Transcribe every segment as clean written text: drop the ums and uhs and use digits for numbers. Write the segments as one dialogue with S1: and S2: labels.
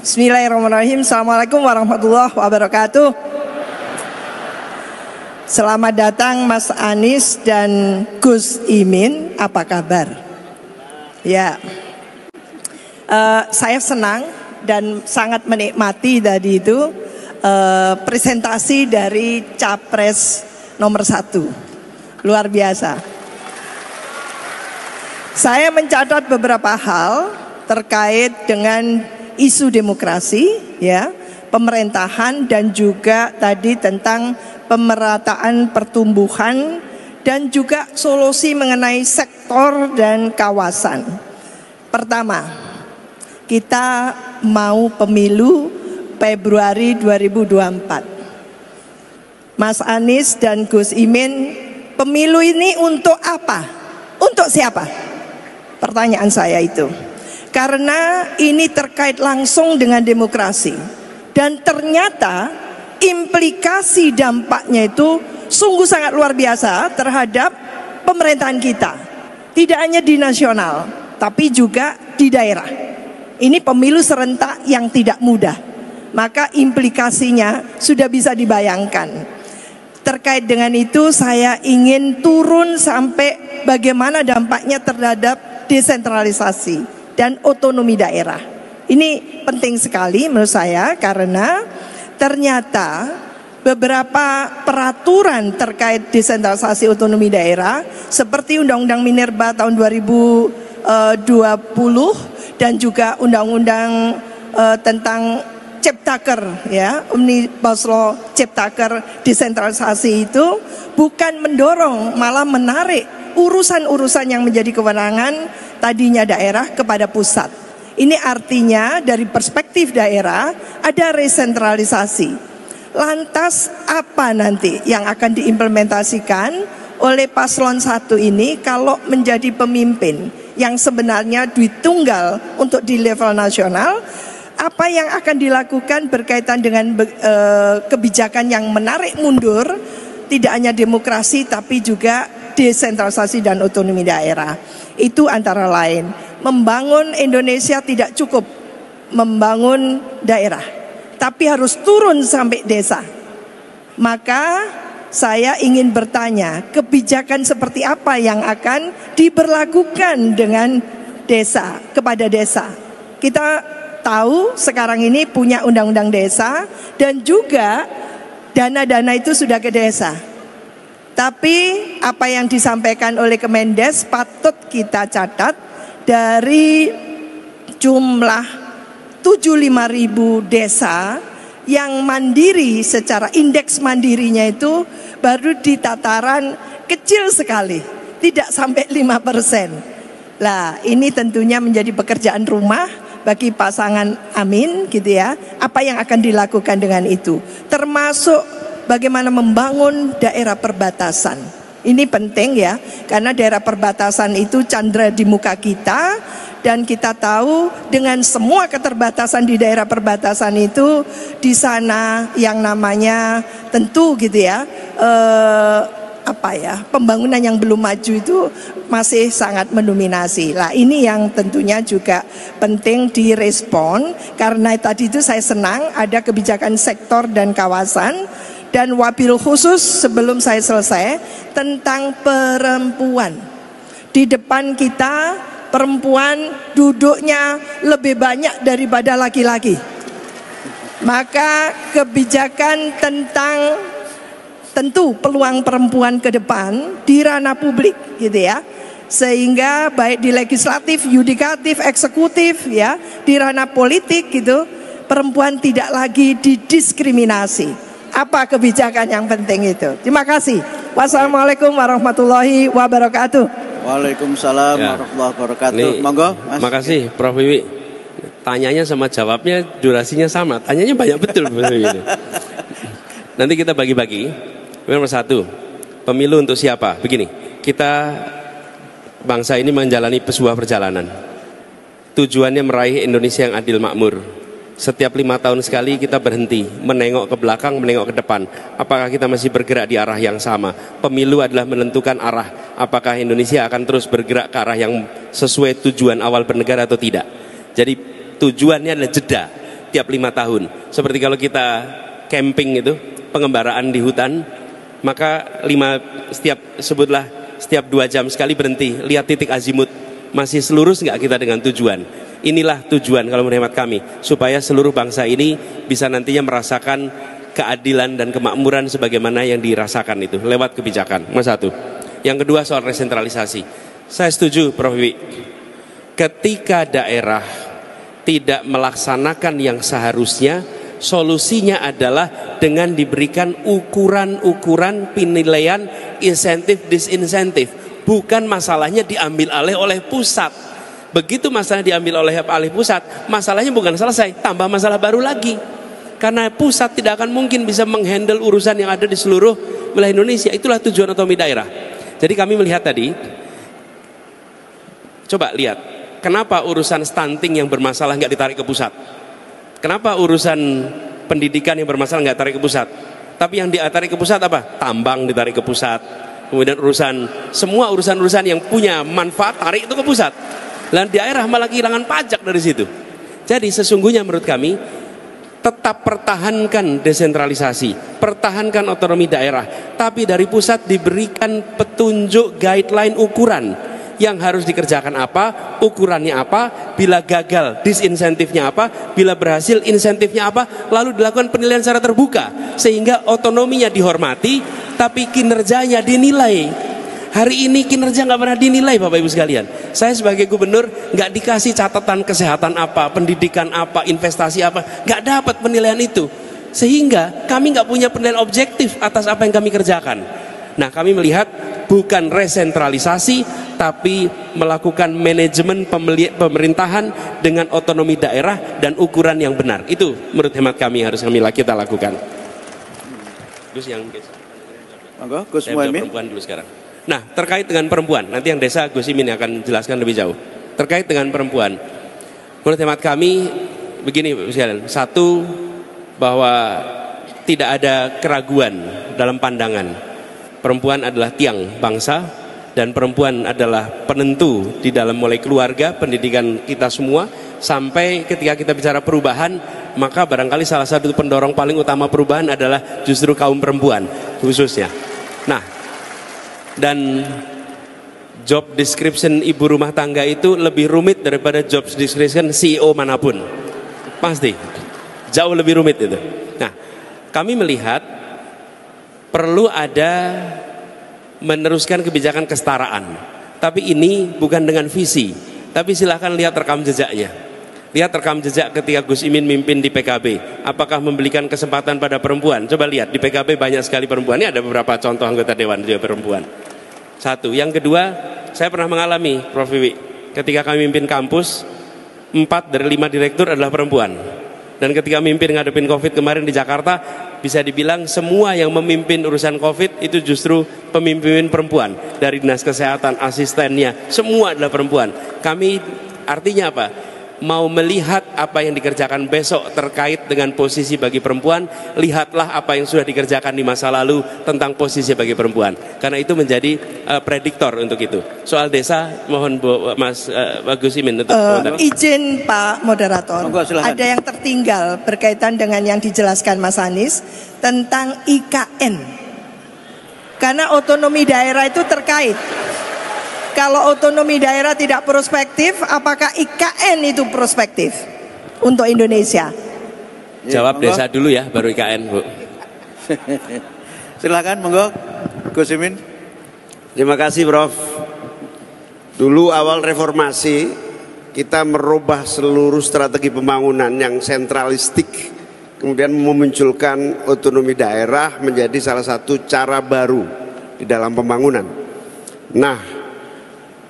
S1: Bismillahirrahmanirrahim. Assalamualaikum warahmatullahi wabarakatuh. Selamat datang Mas Anies dan Gus Imin. Apa kabar? Ya, saya senang dan sangat menikmati tadi itu presentasi dari Capres nomor 1. Luar biasa. Saya mencatat beberapa hal terkait dengan isu demokrasi, ya, pemerintahan, dan juga tadi tentang pemerataan pertumbuhan dan juga solusi mengenai sektor dan kawasan. Pertama, kita mau pemilu Februari 2024. Mas Anies dan Gus Imin, pemilu ini untuk apa? Untuk siapa? Pertanyaan saya itu. Karena ini terkait langsung dengan demokrasi. Dan ternyata implikasi dampaknya itu sungguh sangat luar biasa terhadap pemerintahan kita. Tidak hanya di nasional, tapi juga di daerah. Ini pemilu serentak yang tidak mudah. Maka implikasinya sudah bisa dibayangkan. Terkait dengan itu saya ingin turun sampai bagaimana dampaknya terhadap desentralisasi dan otonomi daerah. Ini penting sekali menurut saya karena ternyata beberapa peraturan terkait desentralisasi otonomi daerah seperti Undang-Undang Minerba tahun 2020 dan juga Undang-Undang tentang Ciptaker, ya, Omnibus Law Ciptaker desentralisasi itu bukan mendorong, malah menarik urusan-urusan yang menjadi kewenangan tadinya daerah kepada pusat. Ini artinya dari perspektif daerah ada resentralisasi. Lantas apa nanti yang akan diimplementasikan oleh paslon 1 ini kalau menjadi pemimpin yang sebenarnya duit tunggal untuk di level nasional? Apa yang akan dilakukan berkaitan dengan kebijakan yang menarik mundur tidak hanya demokrasi tapi juga desentralisasi dan otonomi daerah. Itu antara lain. Membangun Indonesia tidak cukup membangun daerah, tapi harus turun sampai desa. Maka saya ingin bertanya, kebijakan seperti apa yang akan diberlakukan dengan desa, kepada desa? Kita tahu sekarang ini punya undang-undang desa dan juga dana-dana itu sudah ke desa. Tapi apa yang disampaikan oleh Kemendes patut kita catat, dari jumlah 75.000 desa yang mandiri secara indeks mandirinya itu baru di tataran kecil sekali, tidak sampai 5%. Lah, ini tentunya menjadi pekerjaan rumah bagi pasangan Amin, gitu ya. Apa yang akan dilakukan dengan itu? Termasuk bagaimana membangun daerah perbatasan. Ini penting ya, karena daerah perbatasan itu candra di muka kita. Dan kita tahu dengan semua keterbatasan di daerah perbatasan itu, di sana yang namanya tentu gitu ya, pembangunan yang belum maju itu masih sangat mendominasi. Lah, ini yang tentunya juga penting direspon. Karena tadi itu saya senang ada kebijakan sektor dan kawasan. Dan wabil khusus sebelum saya selesai tentang perempuan. Di depan kita perempuan duduknya lebih banyak daripada laki-laki. Maka kebijakan tentang tentu peluang perempuan ke depan di ranah publik gitu ya. Sehingga baik di legislatif, yudikatif, eksekutif ya, di ranah politik gitu, perempuan tidak lagi didiskriminasi. Apa kebijakan yang penting itu? Terima kasih. Wassalamualaikum warahmatullahi wabarakatuh.
S2: Waalaikumsalam warahmatullahi wabarakatuh. Monggo, Mas.
S3: Makasih Prof Wiwi. Tanyanya sama jawabnya durasinya sama. Tanyanya banyak betul. Nanti kita bagi-bagi. Nomor 1, pemilu untuk siapa? Begini, kita bangsa ini menjalani sebuah perjalanan. Tujuannya meraih Indonesia yang adil makmur. Setiap 5 tahun sekali kita berhenti, menengok ke belakang, menengok ke depan. Apakah kita masih bergerak di arah yang sama? Pemilu adalah menentukan arah. Apakah Indonesia akan terus bergerak ke arah yang sesuai tujuan awal bernegara atau tidak? Jadi tujuannya adalah jeda. tiap 5 tahun. Seperti kalau kita camping itu, pengembaraan di hutan, maka setiap 2 jam sekali berhenti, lihat titik azimut, masih selurus nggak kita dengan tujuan. Inilah tujuan kalau menurut hemat kami, supaya seluruh bangsa ini bisa nantinya merasakan keadilan dan kemakmuran sebagaimana yang dirasakan itu lewat kebijakan. Mas satu. Yang kedua soal resentralisasi. Saya setuju Prof. Wiwi. Ketika daerah tidak melaksanakan yang seharusnya, solusinya adalah dengan diberikan ukuran-ukuran penilaian insentif disinsentif. Bukan masalahnya diambil alih oleh pusat. Begitu masalah diambil oleh pusat, masalahnya bukan selesai, tambah masalah baru lagi. Karena pusat tidak akan mungkin bisa menghandle urusan yang ada di seluruh wilayah Indonesia. Itulah tujuan otonomi daerah. Jadi kami melihat tadi, coba lihat, kenapa urusan stunting yang bermasalah nggak ditarik ke pusat? Kenapa urusan pendidikan yang bermasalah nggak tarik ke pusat? Tapi yang ditarik ke pusat apa? Tambang ditarik ke pusat. Kemudian semua urusan yang punya manfaat tarik itu ke pusat. Dan daerah malah kehilangan pajak dari situ. Jadi sesungguhnya menurut kami, tetap pertahankan desentralisasi, pertahankan otonomi daerah, tapi dari pusat diberikan petunjuk guideline ukuran yang harus dikerjakan apa, ukurannya apa, bila gagal disinsentifnya apa, bila berhasil insentifnya apa, lalu dilakukan penilaian secara terbuka sehingga otonominya dihormati tapi kinerjanya dinilai. Hari ini kinerja nggak pernah dinilai Bapak Ibu sekalian. Saya sebagai gubernur nggak dikasih catatan kesehatan apa, pendidikan apa, investasi apa, nggak dapat penilaian itu. Sehingga kami nggak punya penilaian objektif atas apa yang kami kerjakan. Nah, kami melihat bukan resentralisasi, tapi melakukan manajemen pemerintahan dengan otonomi daerah dan ukuran yang benar. Itu menurut hemat kami harus kita lakukan. Gus Muhaimin. Perempuan dulu sekarang. Nah, terkait dengan perempuan, nanti yang desa Gus Imin akan jelaskan lebih jauh. Terkait dengan perempuan, menurut hemat kami begini sekalian. Satu, bahwa tidak ada keraguan dalam pandangan. Perempuan adalah tiang bangsa dan perempuan adalah penentu di dalam mulai keluarga, pendidikan kita semua, sampai ketika kita bicara perubahan, maka barangkali salah satu pendorong paling utama perubahan adalah justru kaum perempuan khususnya. Nah, dan job description ibu rumah tangga itu lebih rumit daripada job description CEO manapun. Pasti jauh lebih rumit itu. Nah, kami melihat perlu ada meneruskan kebijakan kesetaraan. Tapi ini bukan dengan visi, tapi silahkan lihat rekam jejaknya. Lihat rekam jejak ketika Gus Imin mimpin di PKB. Apakah memberikan kesempatan pada perempuan? Coba lihat, di PKB banyak sekali perempuan. Ini ada beberapa contoh anggota dewan juga perempuan. Satu. Yang kedua, saya pernah mengalami, Prof. Wiwi, ketika kami mimpin kampus, 4 dari 5 direktur adalah perempuan. Dan ketika mimpin ngadepin COVID kemarin di Jakarta, bisa dibilang semua yang memimpin urusan COVID itu justru pemimpin perempuan. Dari dinas kesehatan, asistennya, semua adalah perempuan. Kami artinya apa? Mau melihat apa yang dikerjakan besok terkait dengan posisi bagi perempuan, lihatlah apa yang sudah dikerjakan di masa lalu tentang posisi bagi perempuan. Karena itu menjadi prediktor untuk itu. Soal desa, mohon Mas Gus Imin untuk
S1: izin Pak Moderator. Ada yang tertinggal berkaitan dengan yang dijelaskan Mas Anies tentang IKN. Karena otonomi daerah itu terkait. Kalau otonomi daerah tidak prospektif, apakah IKN itu prospektif untuk Indonesia?
S3: Jawab desa dulu ya, baru IKN, Bu.
S2: Silakan, monggo, Gus Imin.
S4: Terima kasih, Prof. Dulu awal reformasi, kita merubah seluruh strategi pembangunan yang sentralistik, kemudian memunculkan otonomi daerah menjadi salah satu cara baru di dalam pembangunan. Nah,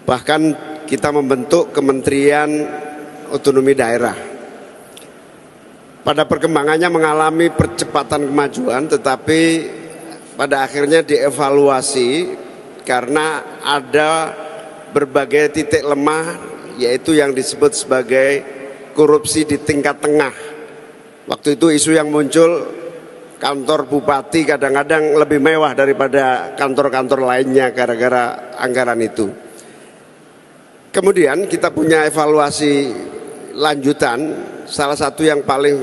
S4: bahkan kita membentuk Kementerian Otonomi Daerah. Pada perkembangannya mengalami percepatan kemajuan, tetapi pada akhirnya dievaluasi karena ada berbagai titik lemah, yaitu yang disebut sebagai korupsi di tingkat tengah. Waktu itu isu yang muncul, kantor bupati kadang-kadang lebih mewah daripada kantor-kantor lainnya gara-gara anggaran itu. Kemudian kita punya evaluasi lanjutan salah satu yang paling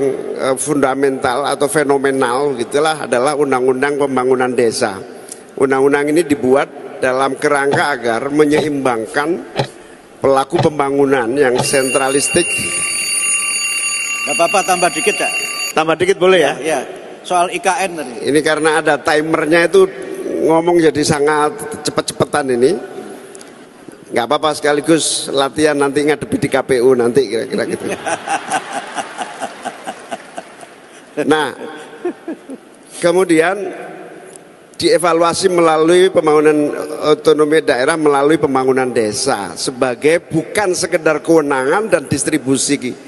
S4: fundamental atau fenomenal gitulah adalah Undang-Undang Pembangunan Desa. Undang-undang ini dibuat dalam kerangka agar menyeimbangkan pelaku pembangunan yang sentralistik.
S2: Gak apa-apa, tambah dikit ya?
S4: Tambah dikit boleh ya?
S2: Ya, soal IKN tadi.
S4: Ini karena ada timernya itu ngomong jadi sangat cepet-cepetan ini. Nggak apa-apa, sekaligus latihan nanti ngadepi di KPU nanti kira-kira gitu. Nah, kemudian dievaluasi melalui pembangunan otonomi daerah melalui pembangunan desa sebagai bukan sekedar kewenangan dan distribusi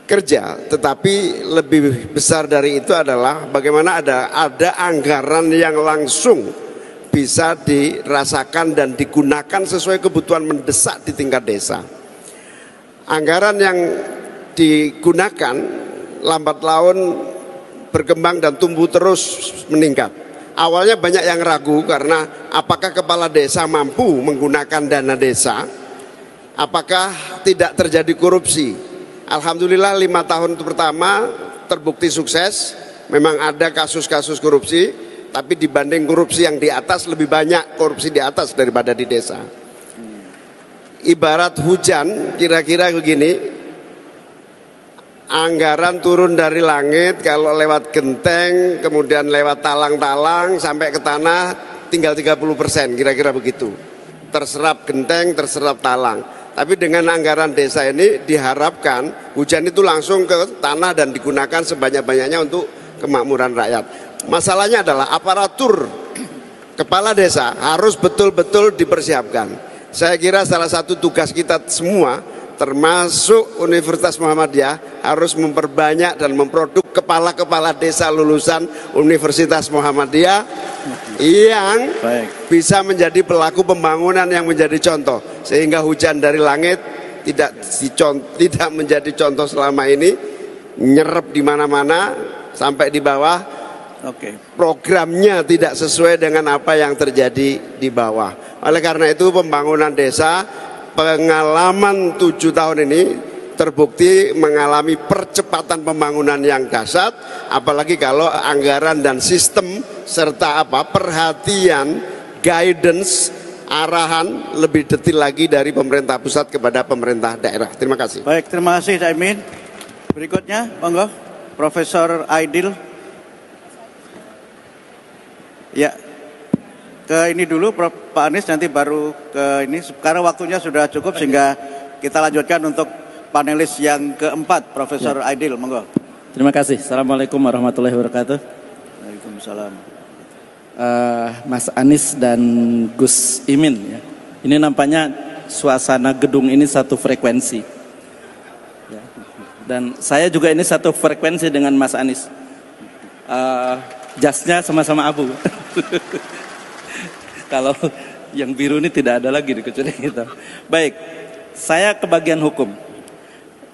S4: kerja, tetapi lebih besar dari itu adalah bagaimana ada anggaran yang langsung bisa dirasakan dan digunakan sesuai kebutuhan mendesak di tingkat desa. Anggaran yang digunakan lambat laun berkembang dan tumbuh terus meningkat. Awalnya banyak yang ragu karena apakah kepala desa mampu menggunakan dana desa, apakah tidak terjadi korupsi. Alhamdulillah 5 tahun pertama terbukti sukses. Memang ada kasus-kasus korupsi, tapi dibanding korupsi yang di atas lebih banyak korupsi di atas daripada di desa. Ibarat hujan kira-kira begini, anggaran turun dari langit, kalau lewat genteng, kemudian lewat talang-talang sampai ke tanah tinggal 30%, kira-kira begitu. Terserap genteng, terserap talang. Tapi dengan anggaran desa ini diharapkan hujan itu langsung ke tanah dan digunakan sebanyak-banyaknya untuk kemakmuran rakyat. Masalahnya adalah aparatur kepala desa harus betul-betul dipersiapkan. Saya kira salah satu tugas kita semua, termasuk Universitas Muhammadiyah, harus memperbanyak dan memproduk kepala-kepala desa lulusan Universitas Muhammadiyah yang bisa menjadi pelaku pembangunan yang menjadi contoh, sehingga hujan dari langit tidak menjadi contoh selama ini, nyerap di mana-mana sampai di bawah. Programnya tidak sesuai dengan apa yang terjadi di bawah. Oleh karena itu pembangunan desa, pengalaman 7 tahun ini terbukti mengalami percepatan pembangunan yang dahsyat, apalagi kalau anggaran dan sistem serta perhatian, guidance, arahan lebih detail lagi dari pemerintah pusat kepada pemerintah daerah. Terima kasih.
S2: Baik, terima kasih Caimin. Berikutnya, monggo, Profesor Aidil. Ya, ke ini dulu Pak Anies, nanti baru ke ini. Sekarang waktunya sudah cukup sehingga kita lanjutkan untuk panelis yang keempat, Profesor Aidil, monggo.
S5: Terima kasih. Assalamualaikum warahmatullahi wabarakatuh.
S2: Waalaikumsalam.
S5: Mas Anies dan Gus Imin, ya. Ini nampaknya suasana gedung ini satu frekuensi. Ya. Dan saya juga ini satu frekuensi dengan Mas Anies. Jasnya sama-sama abu. Kalau yang biru ini tidak ada lagi kecuali kita. Baik, saya ke bagian hukum.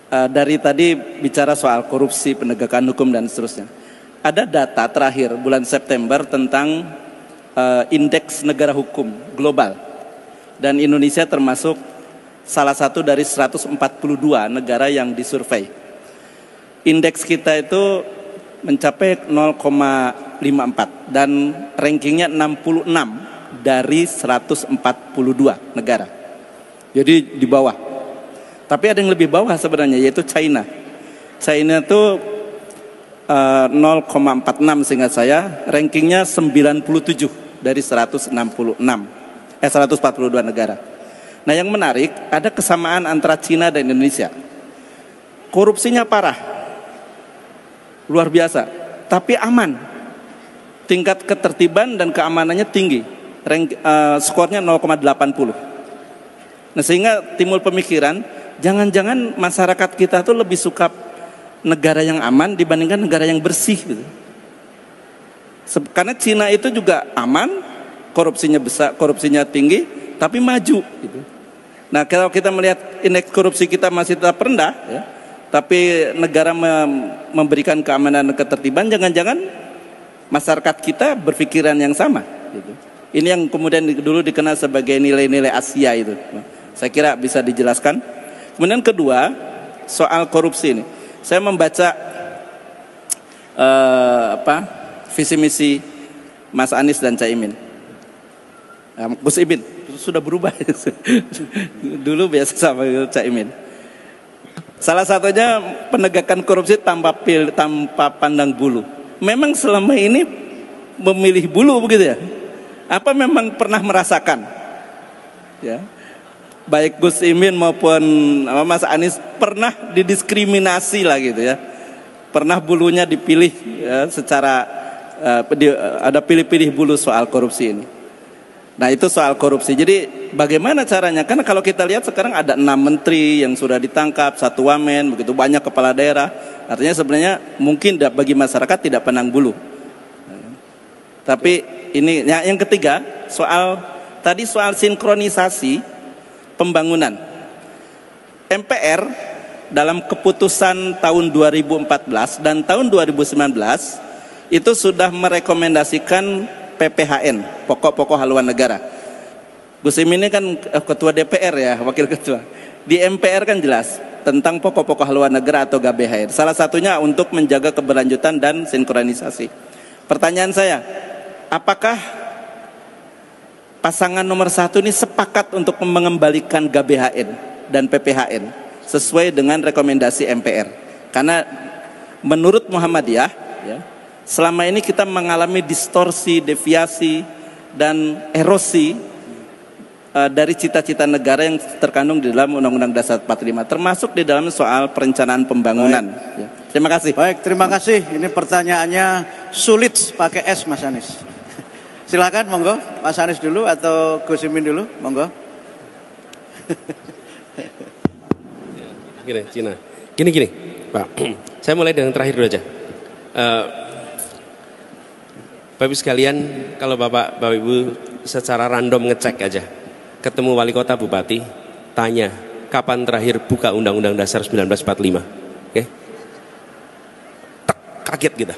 S5: Dari tadi bicara soal korupsi, penegakan hukum dan seterusnya. Ada data terakhir bulan September tentang indeks negara hukum global. Dan Indonesia termasuk salah satu dari 142 negara yang disurvei. Indeks kita itu mencapai 0,54 dan rankingnya 66 dari 142 negara. Jadi di bawah. Tapi ada yang lebih bawah sebenarnya, yaitu China. China itu 0,46 seingat saya, rankingnya 97 dari 142 negara. Nah, yang menarik ada kesamaan antara China dan Indonesia. Korupsinya parah, luar biasa, tapi aman. Tingkat ketertiban dan keamanannya tinggi. Skornya 0,80. Nah, sehingga timbul pemikiran, jangan-jangan masyarakat kita tuh lebih suka negara yang aman dibandingkan negara yang bersih gitu. Karena Cina itu juga aman, korupsinya besar, korupsinya tinggi, tapi maju gitu. Nah, kalau kita melihat indeks korupsi kita masih tetap rendah ya, tapi negara memberikan keamanan dan ketertiban, jangan-jangan masyarakat kita berpikiran yang sama gitu. Ini yang kemudian dulu dikenal sebagai nilai-nilai Asia itu. Saya kira bisa dijelaskan. Kemudian kedua, soal korupsi ini. Saya membaca visi misi Mas Anies dan Caimin. Gus Imin sudah berubah. Dulu biasa sama Caimin. Salah satunya penegakan korupsi tanpa pandang bulu. Memang selama ini memilih bulu begitu ya? Apa memang pernah merasakan? Ya. Baik Gus Imin maupun Mas Anies pernah didiskriminasi lah gitu ya. Pernah bulunya dipilih ya, secara ada pilih-pilih bulu soal korupsi ini. Nah itu soal korupsi. Jadi bagaimana caranya? Karena kalau kita lihat sekarang ada 6 menteri yang sudah ditangkap, 1 wamen, begitu banyak kepala daerah. Artinya sebenarnya mungkin bagi masyarakat tidak pandang bulu. Tapi ini yang ketiga soal sinkronisasi pembangunan. MPR dalam keputusan tahun 2014 dan tahun 2019 itu sudah merekomendasikan PPHN, pokok-pokok haluan negara. Gus Imin ini kan ketua DPR ya, wakil ketua. Di MPR kan jelas tentang pokok-pokok haluan negara atau GBHN. Salah satunya untuk menjaga keberlanjutan dan sinkronisasi. Pertanyaan saya, apakah pasangan nomor 1 ini sepakat untuk mengembalikan GBHN dan PPHN sesuai dengan rekomendasi MPR? Karena menurut Muhammadiyah, ya, selama ini kita mengalami distorsi, deviasi, dan erosi dari cita-cita negara yang terkandung di dalam Undang-Undang Dasar 45, termasuk di dalam soal perencanaan pembangunan. Ya. Terima kasih.
S2: Baik, terima kasih. Ini pertanyaannya sulit pakai S, Mas Anies. Silakan, monggo. Mas Anies dulu atau Gus Imin dulu, monggo.
S3: Gini, Cina. Gini, Pak. Saya mulai dengan terakhir dulu aja. Bapak Ibu sekalian, kalau Bapak Ibu secara random ngecek aja, ketemu wali kota bupati, tanya kapan terakhir buka Undang-Undang Dasar 1945, oke? Kaget kita.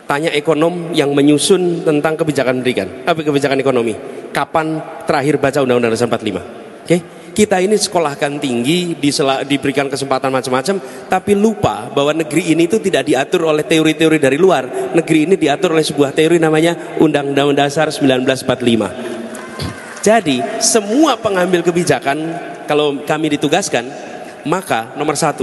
S3: Tanya ekonom yang menyusun tentang kebijakan pendidikan, kebijakan ekonomi, kapan terakhir baca Undang-Undang Dasar 45, oke? Kita ini sekolahkan tinggi, diberikan kesempatan macam-macam, tapi lupa bahwa negeri ini itu tidak diatur oleh teori-teori dari luar. Negeri ini diatur oleh sebuah teori namanya Undang-Undang Dasar 1945. Jadi semua pengambil kebijakan, kalau kami ditugaskan, maka nomor 1,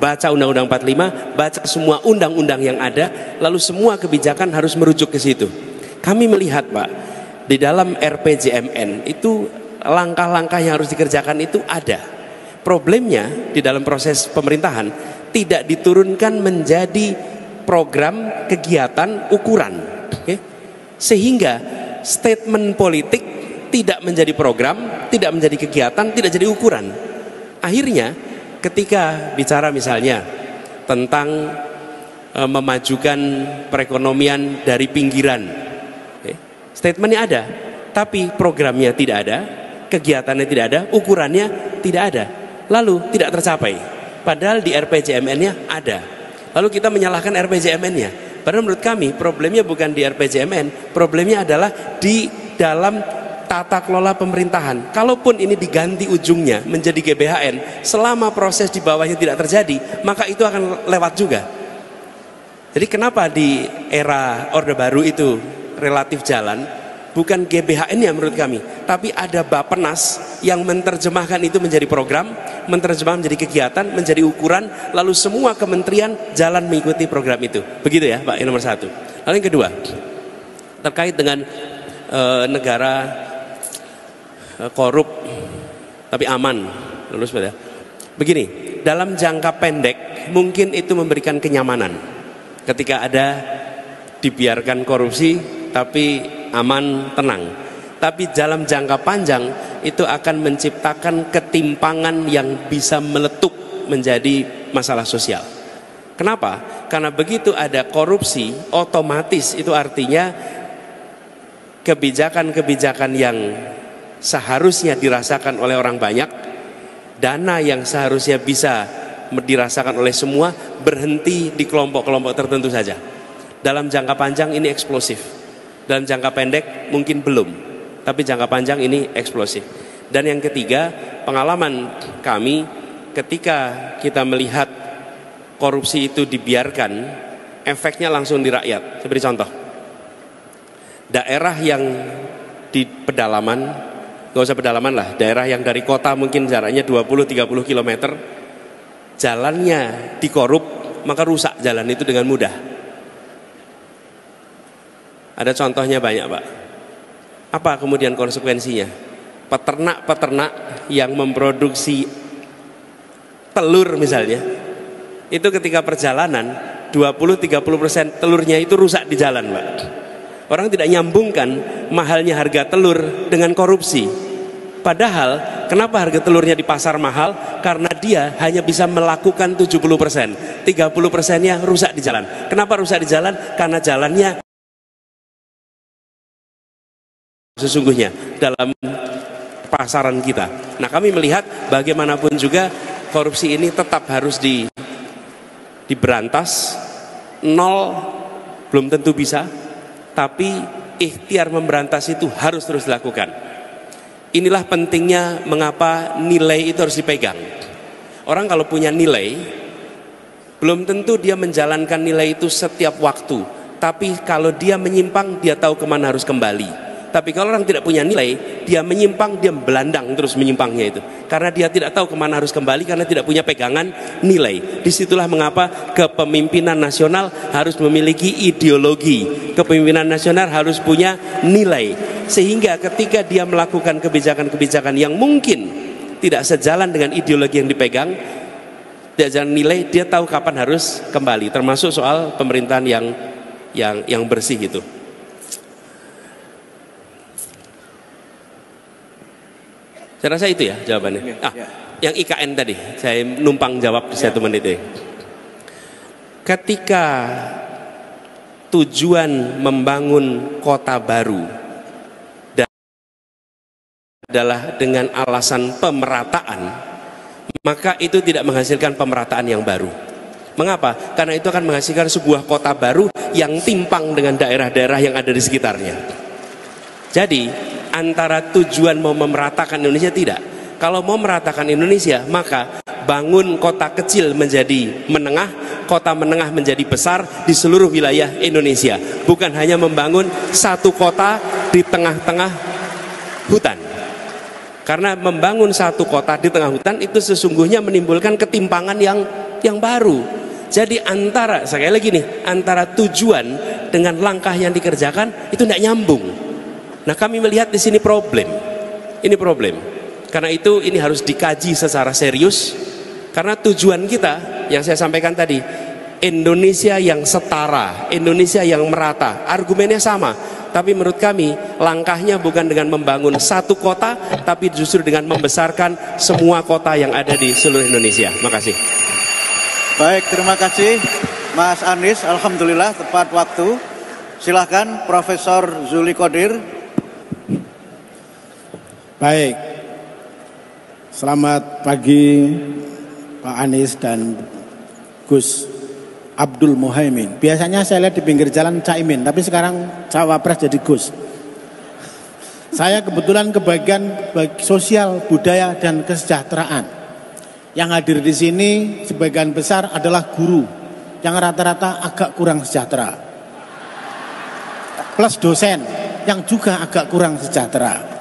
S3: baca Undang-Undang 45, baca semua undang-undang yang ada, lalu semua kebijakan harus merujuk ke situ. Kami melihat, Pak, di dalam RPJMN itu langkah-langkah yang harus dikerjakan itu ada. Problemnya di dalam proses pemerintahan tidak diturunkan menjadi program, kegiatan, ukuran, okay? Sehingga statement politik tidak menjadi program, tidak menjadi kegiatan, tidak jadi ukuran. Akhirnya ketika bicara misalnya tentang memajukan perekonomian dari pinggiran, okay? Statementnya ada, tapi programnya tidak ada, kegiatannya tidak ada, ukurannya tidak ada, lalu tidak tercapai. Padahal di RPJMN-nya ada. Lalu kita menyalahkan RPJMN-nya. Padahal menurut kami problemnya bukan di RPJMN, problemnya adalah di dalam tata kelola pemerintahan. Kalaupun ini diganti ujungnya menjadi GBHN, selama proses di bawahnya tidak terjadi, maka itu akan lewat juga. Jadi kenapa di era Orde Baru itu relatif jalan? Bukan GBHN-nya menurut kami, tapi ada Bappenas yang menerjemahkan itu menjadi program, menerjemahkan menjadi kegiatan, menjadi ukuran, lalu semua kementerian jalan mengikuti program itu. Begitu ya, Pak, yang nomor 1. Lalu yang kedua, terkait dengan negara korup tapi aman. Lalu sepeda. Begini, dalam jangka pendek mungkin itu memberikan kenyamanan. Ketika ada dibiarkan korupsi tapi aman, tenang. Tapi dalam jangka panjang itu akan menciptakan ketimpangan yang bisa meletup menjadi masalah sosial. Kenapa? Karena begitu ada korupsi, otomatis itu artinya kebijakan-kebijakan yang seharusnya dirasakan oleh orang banyak, dana yang seharusnya bisa dirasakan oleh semua, berhenti di kelompok-kelompok tertentu saja. Dalam jangka panjang ini eksplosif. Dalam jangka pendek mungkin belum, tapi jangka panjang ini eksplosif. Dan yang ketiga, pengalaman kami ketika kita melihat korupsi itu dibiarkan, efeknya langsung di rakyat. Saya beri contoh. Daerah yang di pedalaman, nggak usah pedalaman lah, daerah yang dari kota mungkin jaraknya 20-30 km, jalannya dikorup, maka rusak jalan itu dengan mudah. Ada contohnya banyak, Pak. Apa kemudian konsekuensinya? Peternak-peternak yang memproduksi telur misalnya, itu ketika perjalanan 20-30% telurnya itu rusak di jalan, Pak. Orang tidak nyambungkan mahalnya harga telur dengan korupsi. Padahal kenapa harga telurnya di pasar mahal? Karena dia hanya bisa melakukan 70%, 30%-nya rusak di jalan. Kenapa rusak di jalan? Karena jalannya sesungguhnya dalam pasaran kita. Nah, kami melihat bagaimanapun juga korupsi ini tetap harus diberantas. Nol belum tentu bisa, tapi ikhtiar memberantas itu harus terus dilakukan. Inilah pentingnya mengapa nilai itu harus dipegang. Orang kalau punya nilai, belum tentu dia menjalankan nilai itu setiap waktu. Tapi kalau dia menyimpang, dia tahu kemana harus kembali. Tapi kalau orang tidak punya nilai, dia menyimpang, dia belandang terus menyimpangnya itu. Karena dia tidak tahu kemana harus kembali, karena tidak punya pegangan nilai. Disitulah mengapa kepemimpinan nasional harus memiliki ideologi. Kepemimpinan nasional harus punya nilai. Sehingga ketika dia melakukan kebijakan-kebijakan yang mungkin tidak sejalan dengan ideologi yang dipegang, tidak jalan nilai, dia tahu kapan harus kembali. Termasuk soal pemerintahan yang bersih itu. Saya rasa itu ya jawabannya. Yang IKN tadi, saya numpang jawab di satu menit itu. Ketika tujuan membangun kota baru adalah dengan alasan pemerataan, maka itu tidak menghasilkan pemerataan yang baru. Mengapa? Karena itu akan menghasilkan sebuah kota baru yang timpang dengan daerah-daerah yang ada di sekitarnya. Jadi antara tujuan mau memeratakan Indonesia tidak. Kalau mau meratakan Indonesia, maka bangun kota kecil menjadi menengah, kota menengah menjadi besar di seluruh wilayah Indonesia. Bukan hanya membangun satu kota di tengah-tengah hutan. Karena membangun satu kota di tengah hutan itu sesungguhnya menimbulkan ketimpangan yang baru. Jadi sekali lagi nih, antara tujuan dengan langkah yang dikerjakan itu tidak nyambung. Nah, kami melihat di sini problem. Ini problem. Karena itu ini harus dikaji secara serius. Karena tujuan kita yang saya sampaikan tadi, Indonesia yang setara, Indonesia yang merata. Argumennya sama. Tapi menurut kami langkahnya bukan dengan membangun satu kota, tapi justru dengan membesarkan semua kota yang ada di seluruh Indonesia. Makasih.
S2: Baik, terima kasih Mas Anies. Alhamdulillah tepat waktu. Silahkan Profesor Zuli Qodir.
S6: Baik, selamat pagi Pak Anies dan Gus Abdul Muhaimin. Biasanya saya lihat di pinggir jalan Caimin, tapi sekarang Cawapres jadi Gus. Saya kebetulan kebagian sosial, budaya, dan kesejahteraan. Yang hadir di sini sebagian besar adalah guru yang rata-rata agak kurang sejahtera. Plus dosen yang juga agak kurang sejahtera.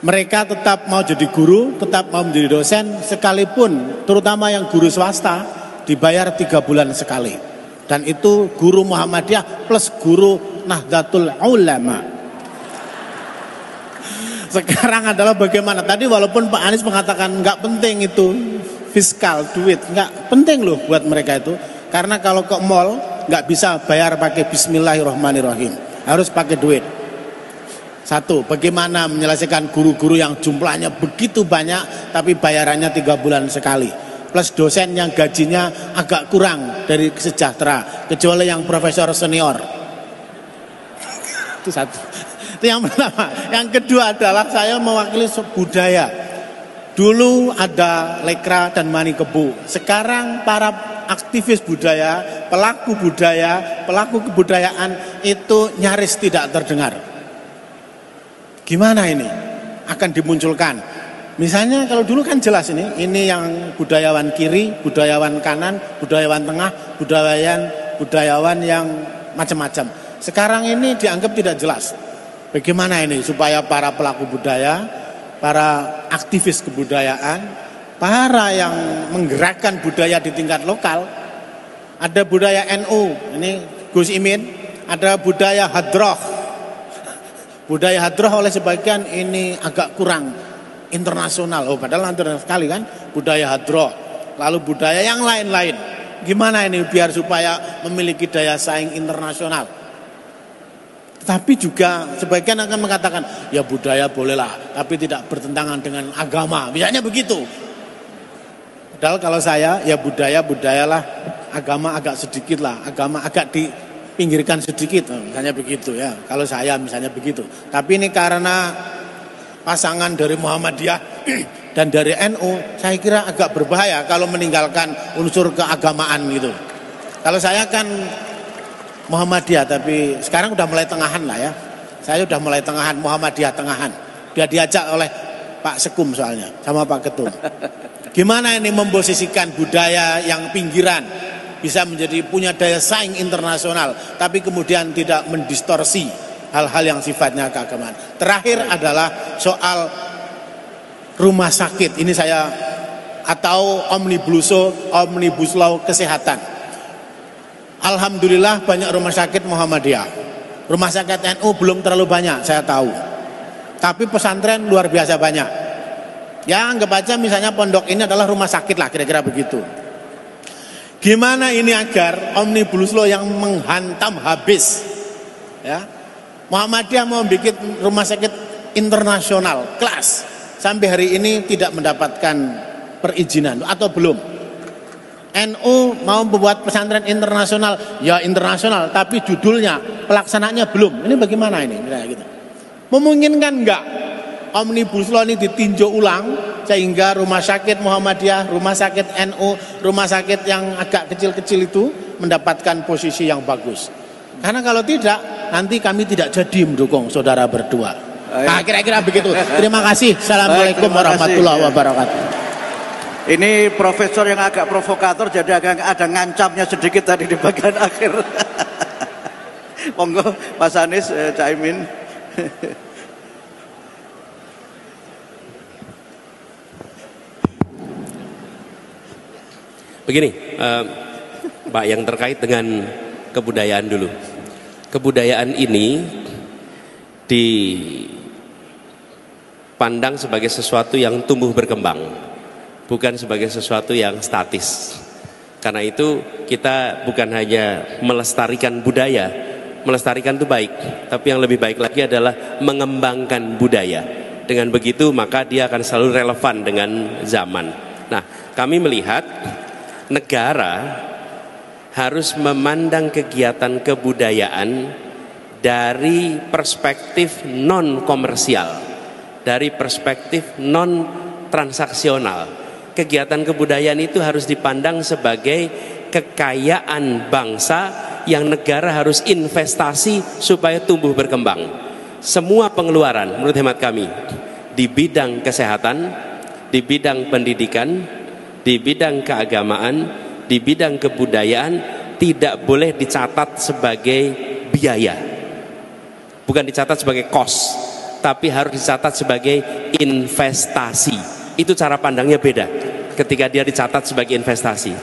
S6: Mereka tetap mau jadi guru, tetap mau menjadi dosen, sekalipun terutama yang guru swasta dibayar 3 bulan sekali. Dan itu guru Muhammadiyah plus guru Nahdlatul Ulama. Sekarang adalah bagaimana, tadi walaupun Pak Anies mengatakan nggak penting itu fiskal, duit, nggak penting loh buat mereka itu. Karena kalau ke mall nggak bisa bayar pakai Bismillahirrahmanirrahim, harus pakai duit. Satu, bagaimana menyelesaikan guru-guru yang jumlahnya begitu banyak tapi bayarannya 3 bulan sekali. Plus dosen yang gajinya agak kurang dari sejahtera, kecuali yang profesor senior. Itu satu. Itu yang pertama. Yang kedua adalah saya mewakili budaya. Dulu ada Lekra dan Mani Kebu. Sekarang para aktivis budaya, pelaku kebudayaan itu nyaris tidak terdengar. Gimana ini? Akan dimunculkan misalnya kalau dulu kan jelas ini yang budayawan kiri, budayawan kanan, budayawan tengah, budayawan yang macam-macam. Sekarang ini dianggap tidak jelas. Bagaimana ini supaya para pelaku budaya, para aktivis kebudayaan, para yang menggerakkan budaya di tingkat lokal, ada budaya NU, ini Gus Imin, ada budaya hadroh. Budaya hadroh oleh sebagian ini agak kurang internasional. Oh, padahal internasional sekali kan budaya hadroh. Lalu budaya yang lain-lain. Gimana ini biar supaya memiliki daya saing internasional? Tapi juga sebagian akan mengatakan, ya budaya bolehlah, tapi tidak bertentangan dengan agama. Misalnya begitu. Padahal kalau saya, ya budayalah, agama agak sedikit lah, agama agak dipinggirkan sedikit, misalnya begitu ya. Kalau saya misalnya begitu. Tapi ini karena pasangan dari Muhammadiyah dan dari NU, saya kira agak berbahaya kalau meninggalkan unsur keagamaan gitu. Kalau saya kan Muhammadiyah, tapi sekarang udah mulai tengahan lah ya. Saya udah mulai tengahan, Muhammadiyah tengahan. Dia diajak oleh Pak Sekum soalnya, sama Pak Ketum. Gimana ini memposisikan budaya yang pinggiran bisa menjadi punya daya saing internasional, tapi kemudian tidak mendistorsi hal-hal yang sifatnya keagamaan. Terakhir adalah soal rumah sakit. Ini saya atau omnibus law kesehatan. Alhamdulillah banyak rumah sakit Muhammadiyah. Rumah sakit NU belum terlalu banyak, saya tahu. Tapi pesantren luar biasa banyak. Ya anggap aja misalnya pondok ini adalah rumah sakit lah, kira-kira begitu. Gimana ini agar omnibus law yang menghantam habis, ya? Muhammadiyah mau bikin rumah sakit internasional kelas, sampai hari ini tidak mendapatkan perizinan atau belum. NU mau membuat pesantren internasional, ya internasional, tapi judulnya, pelaksanaannya belum. Ini bagaimana ini? Gitu. Memungkinkan enggak omnibus law ini ditinjau ulang sehingga rumah sakit Muhammadiyah, rumah sakit NU, rumah sakit yang agak kecil-kecil itu mendapatkan posisi yang bagus. Karena kalau tidak, nanti kami tidak jadi mendukung saudara berdua. Nah, kira-kira begitu. Terima kasih. Assalamualaikum warahmatullahi wabarakatuh.
S2: Ini profesor yang agak provokator, jadi agak ada ngancamnya sedikit tadi di bagian akhir. Monggo Mas Anies, Caimin.
S3: Begini, Pak, yang terkait dengan kebudayaan dulu. Kebudayaan ini dipandang sebagai sesuatu yang tumbuh berkembang, bukan sebagai sesuatu yang statis. Karena itu kita bukan hanya melestarikan budaya, melestarikan itu baik, tapi yang lebih baik lagi adalah mengembangkan budaya. Dengan begitu maka dia akan selalu relevan dengan zaman. Nah, kami melihat negara harus memandang kegiatan kebudayaan dari perspektif non komersial, dari perspektif non transaksional. Kegiatan kebudayaan itu harus dipandang sebagai kekayaan bangsa yang negara harus investasi supaya tumbuh berkembang. Semua pengeluaran menurut hemat kami di bidang kesehatan, di bidang pendidikan, di bidang keagamaan, di bidang kebudayaan tidak boleh dicatat sebagai biaya. Bukan dicatat sebagai cost, tapi harus dicatat sebagai investasi. Itu cara pandangnya beda ketika dia dicatat sebagai investasi.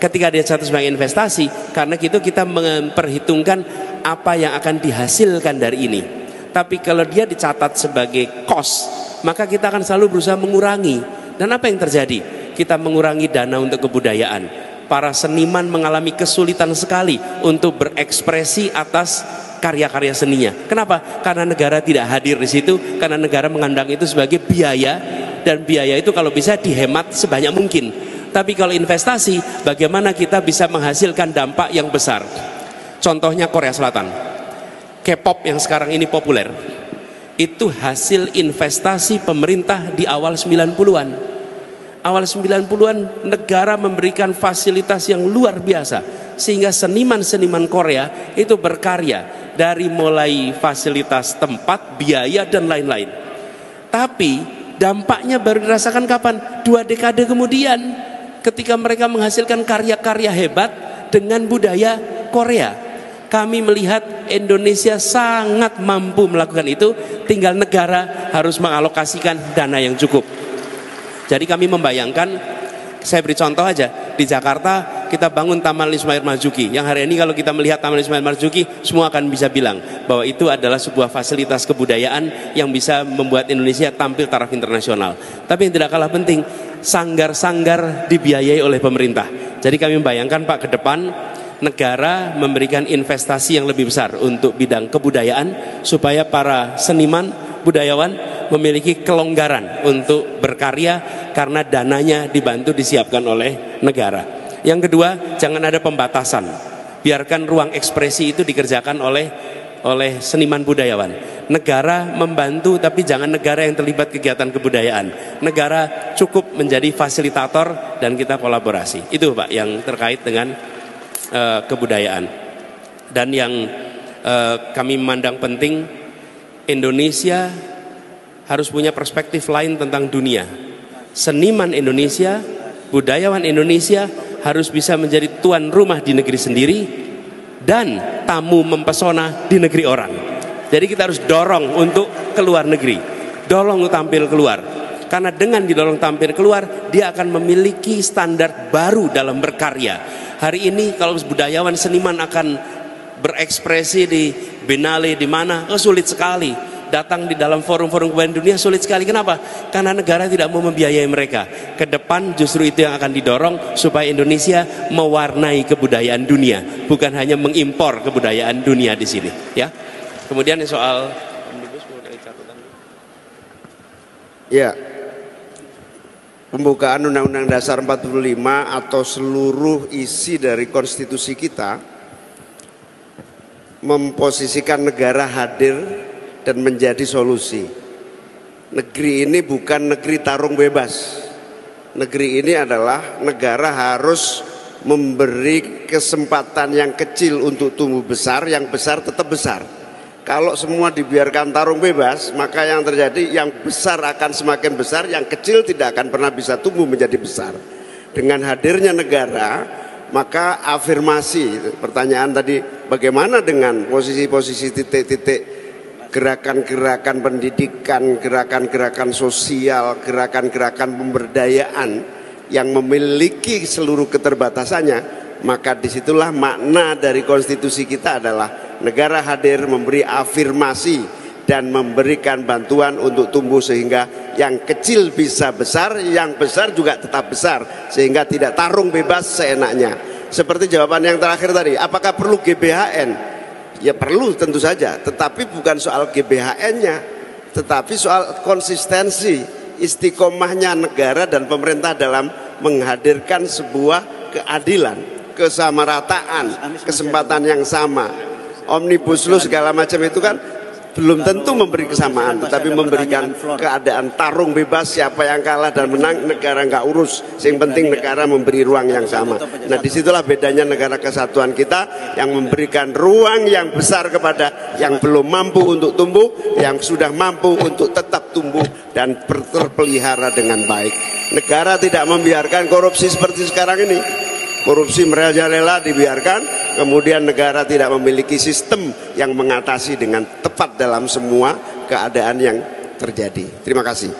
S3: Ketika dia dicatat sebagai investasi, karena itu kita memperhitungkan apa yang akan dihasilkan dari ini. Tapi kalau dia dicatat sebagai cost, maka kita akan selalu berusaha mengurangi. Dan apa yang terjadi? Kita mengurangi dana untuk kebudayaan. Para seniman mengalami kesulitan sekali untuk berekspresi atas karya-karya seninya. Kenapa? Karena negara tidak hadir di situ, karena negara mengandang itu sebagai biaya, dan biaya itu kalau bisa dihemat sebanyak mungkin. Tapi kalau investasi, bagaimana kita bisa menghasilkan dampak yang besar? Contohnya Korea Selatan, K-pop yang sekarang ini populer, itu hasil investasi pemerintah di awal 90-an. Awal 90-an negara memberikan fasilitas yang luar biasa sehingga seniman-seniman Korea itu berkarya dari mulai fasilitas tempat, biaya dan lain-lain. Tapi Dampaknya baru dirasakan kapan? 2 dekade kemudian, ketika mereka menghasilkan karya-karya hebat dengan budaya Korea. Kami melihat Indonesia sangat mampu melakukan itu, tinggal negara harus mengalokasikan dana yang cukup. Jadi kami membayangkan, saya beri contoh aja, di Jakarta kita bangun Taman Ismail Marzuki, yang hari ini kalau kita melihat Taman Ismail Marzuki, semua akan bisa bilang bahwa itu adalah sebuah fasilitas kebudayaan yang bisa membuat Indonesia tampil taraf internasional. Tapi yang tidak kalah penting, sanggar-sanggar dibiayai oleh pemerintah. Jadi kami membayangkan Pak, ke depan negara memberikan investasi yang lebih besar untuk bidang kebudayaan, supaya para seniman, budayawan memiliki kelonggaran untuk berkarya karena dananya dibantu disiapkan oleh negara. Yang kedua, jangan ada pembatasan. Biarkan ruang ekspresi itu dikerjakan oleh seniman budayawan. Negara membantu, tapi jangan negara yang terlibat kegiatan kebudayaan. Negara cukup menjadi fasilitator dan kita kolaborasi. Itu Pak yang terkait dengan kebudayaan. Dan yang kami memandang penting, Indonesia harus punya perspektif lain tentang dunia. Seniman Indonesia, budayawan Indonesia harus bisa menjadi tuan rumah di negeri sendiri dan tamu mempesona di negeri orang. Jadi kita harus dorong untuk keluar negeri, dorong untuk tampil keluar. Karena dengan didorong tampil keluar, dia akan memiliki standar baru dalam berkarya. Hari ini kalau budayawan seniman akan berekspresi di Biennale di mana, sulit sekali. Datang di dalam forum-forum kebudayaan dunia sulit sekali. Kenapa? Karena negara tidak mau membiayai mereka. Ke depan justru itu yang akan didorong, supaya Indonesia mewarnai kebudayaan dunia, bukan hanya mengimpor kebudayaan dunia di sini. Ya. Kemudian soal omnibus mau dari catatan.
S4: Ya. Pembukaan Undang-Undang Dasar 45 atau seluruh isi dari konstitusi kita memposisikan negara hadir dan menjadi solusi. Negeri ini bukan negeri tarung bebas. Negeri ini adalah negara harus memberi kesempatan yang kecil untuk tumbuh besar, yang besar tetap besar. Kalau semua dibiarkan tarung bebas, maka yang terjadi, yang besar akan semakin besar, yang kecil tidak akan pernah bisa tumbuh menjadi besar. Dengan hadirnya negara, maka afirmasi, pertanyaan tadi, bagaimana dengan posisi-posisi titik-titik gerakan-gerakan pendidikan, gerakan-gerakan sosial, gerakan-gerakan pemberdayaan yang memiliki seluruh keterbatasannya, maka disitulah makna dari konstitusi kita adalah negara hadir, memberi afirmasi dan memberikan bantuan untuk tumbuh sehingga yang kecil bisa besar, yang besar juga tetap besar, sehingga tidak tarung bebas seenaknya. Seperti jawaban yang terakhir tadi, apakah perlu GBHN? Ya perlu tentu saja, tetapi bukan soal GBHN-nya, tetapi soal konsistensi, istiqomahnya negara dan pemerintah dalam menghadirkan sebuah keadilan, kesamarataan, kesempatan yang sama. Omnibus law segala macam itu kan belum tentu memberi kesamaan, tetapi memberikan keadaan tarung bebas, siapa yang kalah dan menang negara nggak urus, yang penting negara memberi ruang yang sama. Nah disitulah bedanya negara kesatuan kita yang memberikan ruang yang besar kepada yang belum mampu untuk tumbuh, yang sudah mampu untuk tetap tumbuh dan terpelihara dengan baik. Negara tidak membiarkan korupsi seperti sekarang ini. Korupsi merajalela dibiarkan, kemudian negara tidak memiliki sistem yang mengatasi dengan tepat dalam semua keadaan yang terjadi. Terima kasih.